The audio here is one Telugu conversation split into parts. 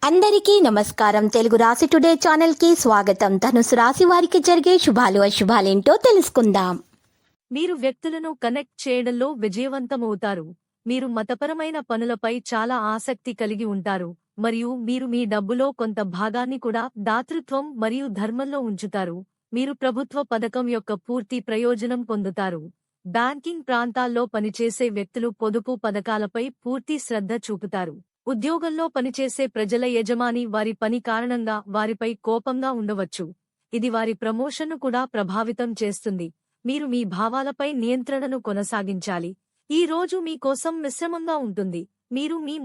అందరికీ నమస్కారం. తెలుగు రాశి టుడే ఛానల్ కి స్వాగతం. ధనుసు రాశి వారికి జరిగే శుభాలు అశుభాలేంటో తెలుసుకుందాం. మీరు వ్యక్తులను కనెక్ట్ చేయడంలో విజయవంతమవుతారు. మీరు మతపరమైన పనులపై చాలా ఆసక్తి కలిగి ఉంటారు మరియు మీరు మీ డబ్బులో కొంత భాగాన్ని కూడా దాతృత్వం మరియు ధర్మంలో ఉంచుతారు. మీరు ప్రభుత్వ పథకం యొక్క పూర్తి ప్రయోజనం పొందుతారు. బ్యాంకింగ్ ప్రాంతాల్లో పనిచేసే వ్యక్తులు పొదుపు పథకాలపై పూర్తి శ్రద్ధ చూపుతారు. ఉద్యోగంలో పనిచేసే ప్రజల యజమాని వారి పని కారణంగా వారిపై కోపంగా ఉండవచ్చు. ఇది వారి ప్రమోషన్ను కూడా ప్రభావితం చేస్తుంది. మీరు మీ భావాలపై నియంత్రణను కొనసాగించాలి. ఈ రోజు మీకోసం మిశ్రమంగా ఉంటుంది. మీరు మీ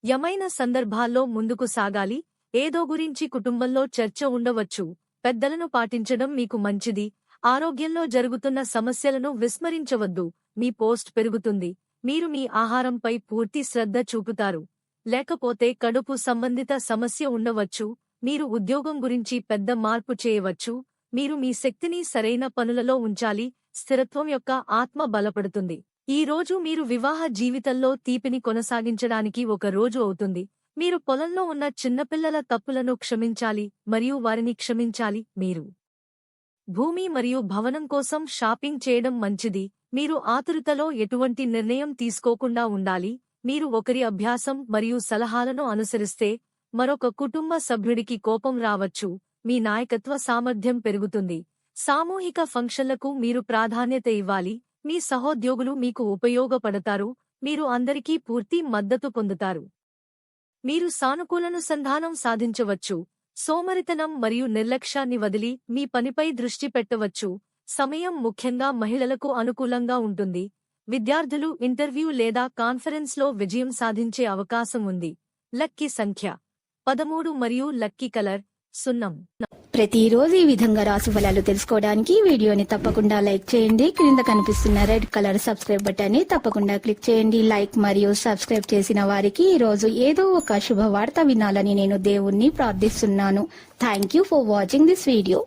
యమైన సందర్భాల్లో ముందుకు సాగాలి. ఏదో గురించి కుటుంబంలో చర్చ ఉండవచ్చు. పెద్దలను పాటించడం మీకు మంచిది. ఆరోగ్యంలో జరుగుతున్న సమస్యలను విస్మరించవద్దు. మీ పోస్ట్ పెరుగుతుంది. మీరు మీ ఆహారంపై పూర్తి శ్రద్ధ చూపుతారు. లేకపోతే కడుపు సంబంధిత సమస్య ఉండవచ్చు. మీరు ఉద్యోగం గురించి పెద్ద మార్పు చేయవచ్చు. మీరు మీ శక్తిని సరైన పనులలో ఉంచాలి. స్థిరత్వం యొక్క ఆత్మ బలపడుతుంది. ఈ రోజు మీరు వివాహ జీవితంలో తీపిని కొనసాగించడానికి ఒక రోజు అవుతుంది. మీరు పొలంలో ఉన్న చిన్నపిల్లల తప్పులను క్షమించాలి మరియు వారిని క్షమించాలి. మీరు భూమి మరియు భవనం కోసం షాపింగ్ చేయడం మంచిది. మీరు ఆతురుతలో ఎటువంటి నిర్ణయం తీసుకోకుండా ఉండాలి. మీరు ఒకరి అభ్యాసం మరియు సలహాలను అనుసరిస్తే మరొక కుటుంబ సభ్యుడికి కోపం రావచ్చు. మీ నాయకత్వ సామర్థ్యం పెరుగుతుంది. సామూహిక ఫంక్షన్లకు మీరు ప్రాధాన్యత ఇవ్వాలి. మీ సహోద్యోగులు మీకు ఉపయోగపడతారు. మీరు అందరికీ పూర్తి మద్దతు పొందుతారు. మీరు సానుకూలానుసంధానం సాధించవచ్చు. సోమరితనం మరియు నిర్లక్ష్యాన్ని వదిలి మీ పనిపై దృష్టి పెట్టవచ్చు. సమయం ముఖ్యంగా మహిళలకు అనుకూలంగా ఉంటుంది. విద్యార్థులు ఇంటర్వ్యూ లేదా కాన్ఫరెన్స్లో విజయం సాధించే అవకాశం ఉంది. లక్కీ సంఖ్య 13 మరియు లక్కీ కలర్ సున్నం. ప్రతిరోజు ఈ విధంగా రాశి ఫలాలు తెలుసుకోవడానికి వీడియోని తప్పకుండా లైక్ చేయండి. క్రింద కనిపిస్తున్న రెడ్ కలర్ సబ్స్క్రైబ్ బటన్ ని తప్పకుండా క్లిక్ చేయండి. లైక్ మరియు సబ్స్క్రైబ్ చేసిన వారికి ఈ రోజు ఏదో ఒక శుభవార్త వినాలని నేను దేవుణ్ణి ప్రార్థిస్తున్నాను. Thank you for watching this video.